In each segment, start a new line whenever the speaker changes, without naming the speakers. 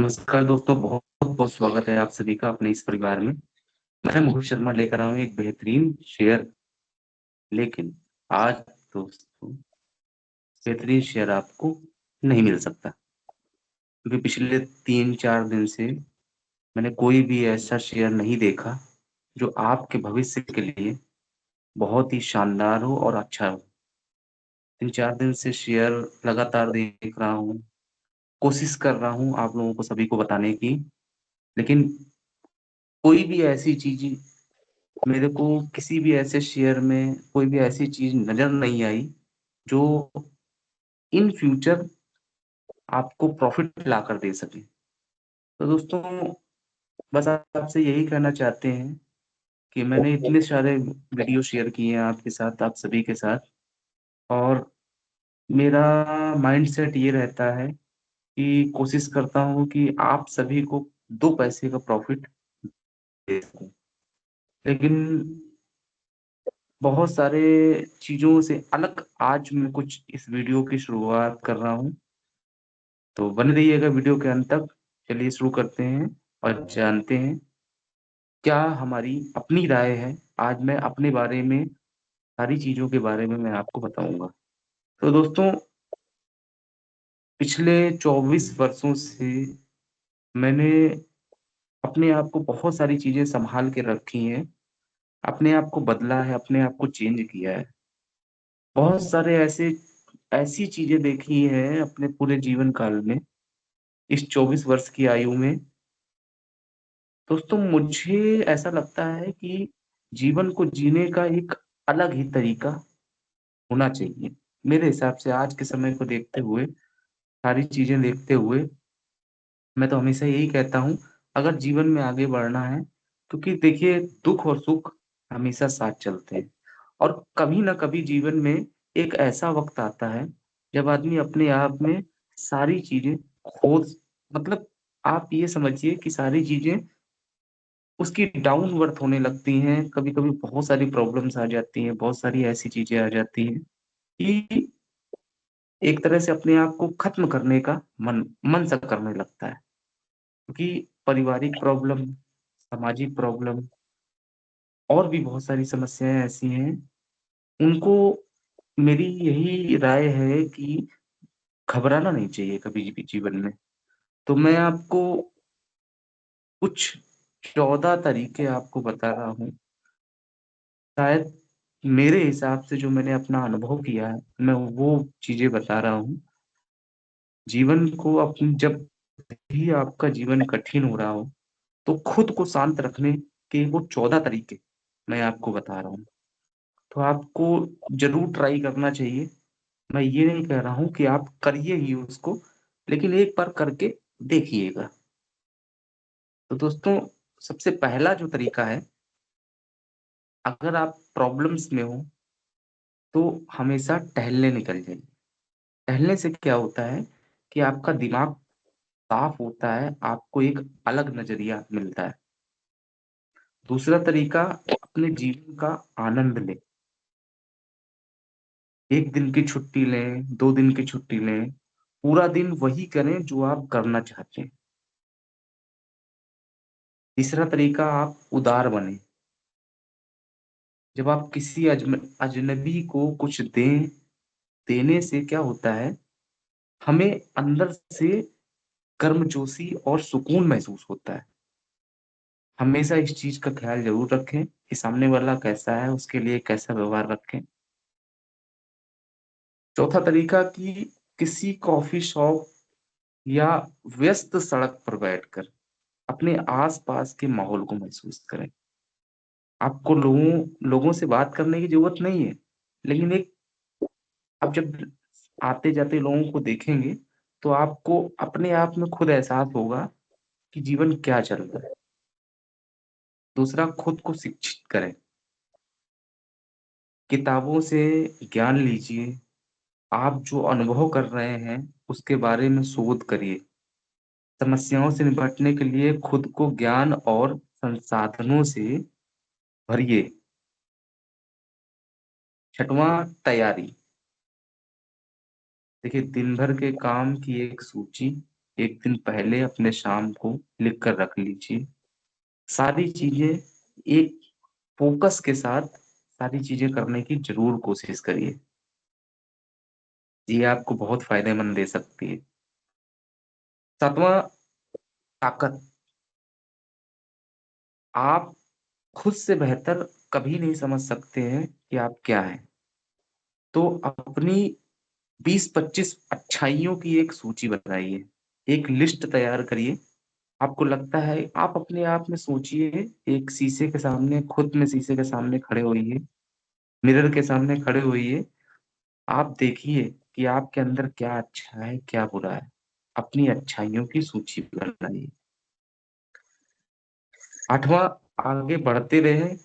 नमस्कार दोस्तों, बहुत बहुत स्वागत है आप सभी का अपने इस परिवार में। मैं मोहित शर्मा लेकर आया हूँ एक बेहतरीन शेयर। लेकिन आज दोस्तों, बेहतरीन शेयर आपको नहीं मिल सकता, क्योंकि पिछले 3-4 दिन से मैंने कोई भी ऐसा शेयर नहीं देखा जो आपके भविष्य के लिए बहुत ही शानदार हो और अच्छा हो। 3-4 दिन से शेयर लगातार देख रहा हूँ, कोशिश कर रहा हूँ आप लोगों को सभी को बताने की, लेकिन कोई भी ऐसी चीज, मेरे को किसी भी ऐसे शेयर में कोई भी ऐसी चीज नजर नहीं आई जो इन फ्यूचर आपको प्रॉफिट ला कर दे सके। तो दोस्तों, बस आपसे यही कहना चाहते हैं कि मैंने इतने सारे वीडियो शेयर किए हैं आपके साथ, आप सभी के साथ, और मेरा माइंडसेट ये रहता है कि कोशिश करता हूँ कि आप सभी को 2 पैसे का प्रॉफिट दे सकूं। लेकिन बहुत सारे चीजों से अलग आज मैं कुछ इस वीडियो की शुरुआत कर रहा हूँ। तो बने रहिएगा वीडियो के अंत तक। चलिए शुरू करते हैं और जानते हैं क्या हमारी अपनी राय है। आज मैं अपने बारे में, सारी चीजों के बारे में मैं आपको बताऊंगा। तो दोस्तों, पिछले 24 वर्षों से मैंने अपने आप को बहुत सारी चीजें संभाल के रखी हैं, अपने आप को बदला है, अपने आप को चेंज किया है। बहुत सारे ऐसी चीजें देखी हैं अपने पूरे जीवन काल में, इस 24 वर्ष की आयु में। दोस्तों, मुझे ऐसा लगता है कि जीवन को जीने का एक अलग ही तरीका होना चाहिए। मेरे हिसाब से आज के समय को देखते हुए, सारी चीजें देखते हुए, मैं तो हमेशा यही कहता हूँ, अगर जीवन में आगे बढ़ना है, क्योंकि देखिए, दुख और सुख हमेशा साथ चलते हैं। और कभी ना कभी जीवन में एक ऐसा वक्त आता है जब आदमी अपने आप में सारी चीजें खो, मतलब आप ये समझिए कि सारी चीजें उसकी डाउन वर्थ होने लगती हैं। कभी कभी बहुत सारी प्रॉब्लम्स आ जाती हैं, बहुत सारी ऐसी चीजें आ जाती हैं कि एक तरह से अपने आप को खत्म करने का मन मन सा करने लगता है, क्योंकि पारिवारिक प्रॉब्लम, सामाजिक प्रॉब्लम और भी बहुत सारी समस्याएं ऐसी हैं। उनको, मेरी यही राय है कि घबराना नहीं चाहिए कभी भी जीवन में। तो मैं आपको कुछ 14 तरीके आपको बता रहा हूँ। शायद मेरे हिसाब से जो मैंने अपना अनुभव किया है, मैं वो चीजें बता रहा हूँ। जीवन को अपनी, जब भी आपका जीवन कठिन हो रहा हो, तो खुद को शांत रखने के वो 14 तरीके मैं आपको बता रहा हूँ। तो आपको जरूर ट्राई करना चाहिए। मैं ये नहीं कह रहा हूँ कि आप करिए ही उसको, लेकिन एक बार करके देखिएगा। तो दोस्तों, सबसे पहला जो तरीका है, अगर आप प्रॉब्लम्स में हो तो हमेशा टहलने निकल जाइए। टहलने से क्या होता है कि आपका दिमाग साफ होता है, आपको एक अलग नजरिया मिलता है। दूसरा तरीका, अपने जीवन का आनंद लें। 1 दिन की छुट्टी लें, 2 दिन की छुट्टी लें, पूरा दिन वही करें जो आप करना चाहते हैं। तीसरा तरीका, आप उदार बने। जब आप किसी अजनबी को कुछ दें, देने से क्या होता है, हमें अंदर से गर्मजोशी और सुकून महसूस होता है। हमेशा इस चीज का ख्याल जरूर रखें कि सामने वाला कैसा है, उसके लिए कैसा व्यवहार रखें। चौथा तरीका, कि किसी कॉफी शॉप या व्यस्त सड़क पर बैठकर अपने आसपास के माहौल को महसूस करें। आपको लोगों से बात करने की जरूरत नहीं है, लेकिन एक, आप जब आते जाते लोगों को देखेंगे तो आपको अपने आप में खुद एहसास होगा कि जीवन क्या चल रहा है। दूसरा, खुद को शिक्षित करें। किताबों से ज्ञान लीजिए। आप जो अनुभव कर रहे हैं उसके बारे में शोध करिए। समस्याओं से निपटने के लिए खुद को ज्ञान और संसाधनों से भरिए। छठवां, तैयारी। देखिए, दिन भर के काम की एक सूची, एक दिन पहले अपने शाम को लिख कर रख लीजिए। सारी चीजें एक फोकस के साथ सारी चीजें करने की जरूर कोशिश करिए। ये आपको बहुत फायदेमंद दे सकती है। सातवां, ताकत। आप खुद से बेहतर कभी नहीं समझ सकते हैं कि आप क्या हैं। तो अपनी 20-25 अच्छाइयों की एक सूची बनाइए, एक लिस्ट तैयार करिए। आपको लगता है, आप अपने आप में सोचिए, एक शीशे के सामने, खुद में शीशे के सामने खड़े होइए, मिरर के सामने खड़े होइए। आप देखिए कि आपके अंदर क्या अच्छा है, क्या बुरा है। अपनी अच्छाइयों की सूची बनाइए। आठवां, आगे बढ़ते रहे,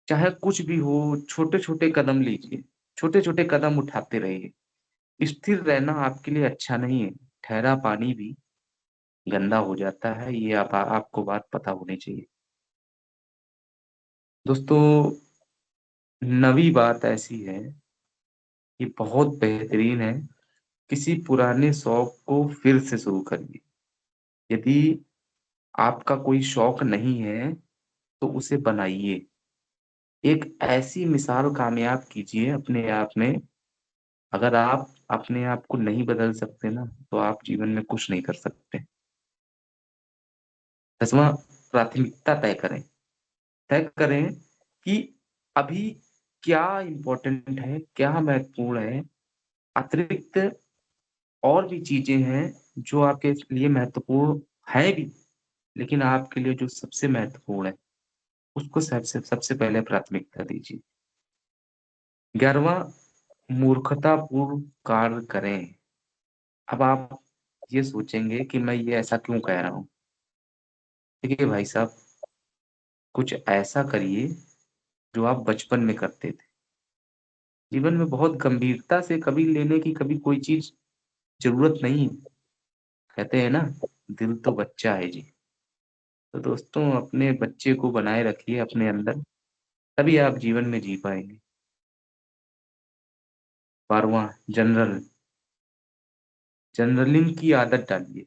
चाहे कुछ भी हो। छोटे छोटे कदम लीजिए, छोटे छोटे कदम उठाते रहिए। स्थिर रहना आपके लिए अच्छा नहीं है। ठहरा पानी भी गंदा हो जाता है, ये आपको बात पता होनी चाहिए। दोस्तों, नवी बात ऐसी है कि बहुत बेहतरीन है। किसी पुराने शौक को फिर से शुरू करिए। यदि आपका कोई शौक नहीं है तो उसे बनाइए। एक ऐसी मिसाल कामयाब कीजिए अपने आप में। अगर आप अपने आप को नहीं बदल सकते ना, तो आप जीवन में कुछ नहीं कर सकते। 10वां, प्राथमिकता तय करें। तय करें कि अभी क्या इम्पोर्टेंट है, क्या महत्वपूर्ण है। अतिरिक्त और भी चीजें हैं जो आपके लिए महत्वपूर्ण है भी, लेकिन आपके लिए जो सबसे महत्वपूर्ण है उसको सबसे सबसे पहले प्राथमिकता दीजिए। 11वां, मूर्खतापूर्ण कार्य करें। अब आप ये सोचेंगे कि मैं ये ऐसा क्यों कह रहा हूँ। देखिए भाई साहब, कुछ ऐसा करिए जो आप बचपन में करते थे। जीवन में बहुत गंभीरता से कभी लेने की कभी कोई चीज जरूरत नहीं है। कहते हैं ना, दिल तो बच्चा है जी। तो दोस्तों, अपने बच्चे को बनाए रखिए अपने अंदर, तभी आप जीवन में जी पाएंगे। 12वां, जनरल जनरलिंग की आदत डालिए।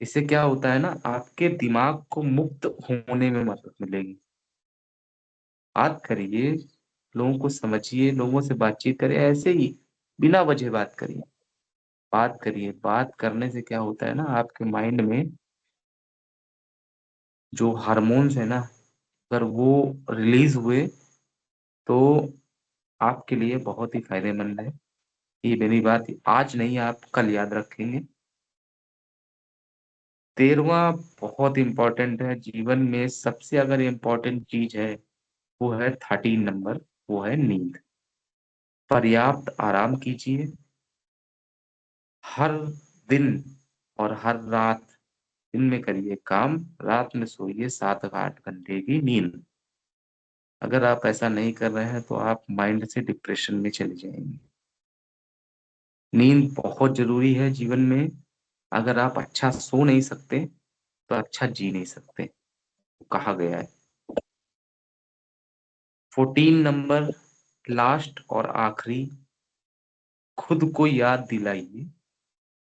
इससे क्या होता है ना, आपके दिमाग को मुक्त होने में मदद मिलेगी। बात करिए, लोगों को समझिए, लोगों से बातचीत करिए, ऐसे ही बिना वजह बात करिए। बात करिए, बात करने से क्या होता है ना, आपके माइंड में जो हार्मोन्स है ना, अगर वो रिलीज हुए तो आपके लिए बहुत ही फायदेमंद है। ये मेरी बात आज नहीं, आप कल याद रखेंगे। 13वां बहुत इंपॉर्टेंट है जीवन में, सबसे अगर इम्पोर्टेंट चीज है वो है 13 नंबर, वो है नींद। पर्याप्त आराम कीजिए हर दिन और हर रात। दिन में करिए काम, रात में सोइए 7-8 घंटे की नींद। अगर आप ऐसा नहीं कर रहे हैं तो आप माइंड से डिप्रेशन में चले जाएंगे। नींद बहुत जरूरी है जीवन में। अगर आप अच्छा सो नहीं सकते तो अच्छा जी नहीं सकते, कहा गया है। 14 नंबर, लास्ट और आखिरी, खुद को याद दिलाइए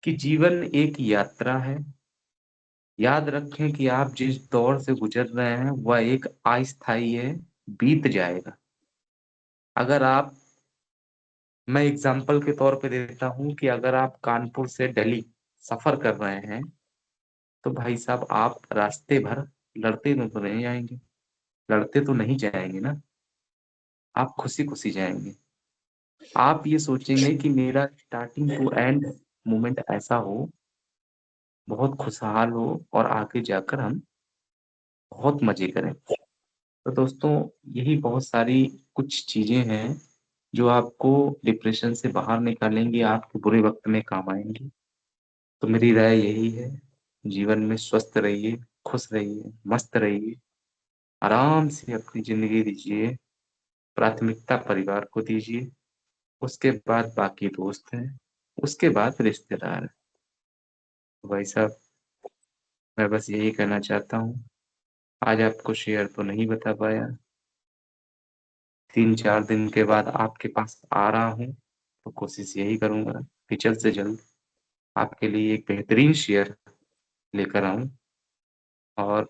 कि जीवन एक यात्रा है। याद रखें कि आप जिस दौर से गुजर रहे हैं वह एक अस्थायी है, बीत जाएगा। अगर आप, मैं एग्जाम्पल के तौर पे देता हूँ कि अगर आप कानपुर से दिल्ली सफर कर रहे हैं तो भाई साहब, आप रास्ते भर लड़ते तो नहीं जाएंगे, लड़ते तो नहीं जाएंगे ना। आप खुशी खुशी जाएंगे। आप ये सोचेंगे कि मेरा स्टार्टिंग टू एंड मोमेंट ऐसा हो, बहुत खुशहाल हो, और आगे जाकर हम बहुत मजे करें। तो दोस्तों, यही बहुत सारी कुछ चीजें हैं जो आपको डिप्रेशन से बाहर निकालेंगी, आपके बुरे वक्त में काम आएंगी। तो मेरी राय यही है, जीवन में स्वस्थ रहिए, खुश रहिए, मस्त रहिए, आराम से अपनी जिंदगी दीजिए। प्राथमिकता परिवार को दीजिए, उसके बाद बाकी दोस्त हैं, उसके बाद रिश्तेदार हैं। तो भाई साहब, मैं बस यही कहना चाहता हूँ। आज आपको शेयर तो नहीं बता पाया, 3-4 दिन के बाद आपके पास आ रहा हूँ, तो कोशिश यही करूंगा कि जल्द से जल्द आपके लिए एक बेहतरीन शेयर लेकर आऊँ और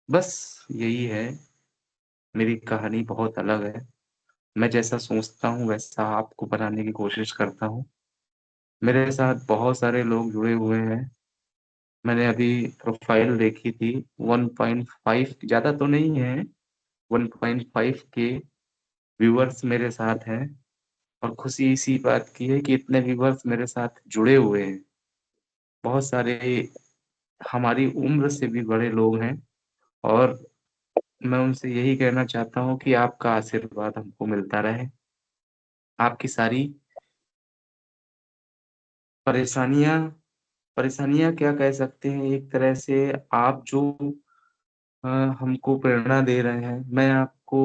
बस यही है, मेरी कहानी बहुत अलग है। मैं जैसा सोचता हूँ वैसा आपको बनाने की कोशिश करता हूँ। मेरे साथ बहुत सारे लोग जुड़े हुए हैं। मैंने अभी प्रोफ़ाइल देखी थी 1.5 ज़्यादा तो नहीं है, 1.5 के व्यूअर्स मेरे साथ हैं और खुशी इसी बात की है कि इतने व्यूअर्स मेरे साथ जुड़े हुए हैं। बहुत सारे हमारी उम्र से भी बड़े लोग हैं और मैं उनसे यही कहना चाहता हूँ कि आपका आशीर्वाद हमको मिलता रहे। आपकी सारी परेशानियाँ परेशानियाँ क्या कह सकते हैं, एक तरह से आप जो अ, हमको प्रेरणा दे रहे हैं। मैं आपको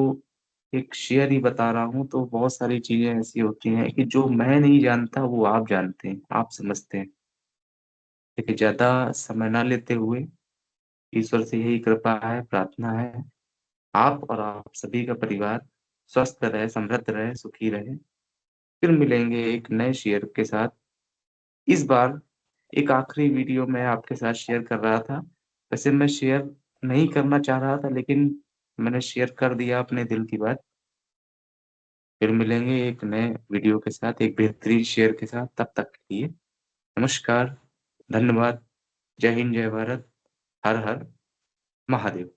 एक शेयर ही बता रहा हूँ, तो बहुत सारी चीज़ें ऐसी होती हैं कि जो मैं नहीं जानता वो आप जानते हैं, आप समझते हैं। देखिए ज़्यादा समय ना लेते हुए ईश्वर से यही कृपा है, प्रार्थना है, आप और आप सभी का परिवार स्वस्थ रहे, समृद्ध रहे, सुखी रहे। फिर मिलेंगे एक नए शेयर के साथ। इस बार एक आखिरी वीडियो मैं आपके साथ शेयर कर रहा था। वैसे मैं शेयर नहीं करना चाह रहा था, लेकिन मैंने शेयर कर दिया अपने दिल की बात। फिर मिलेंगे एक नए वीडियो के साथ, एक बेहतरीन शेयर के साथ। तब तक के लिए नमस्कार, धन्यवाद, जय हिंद, जय भारत, हर हर महादेव।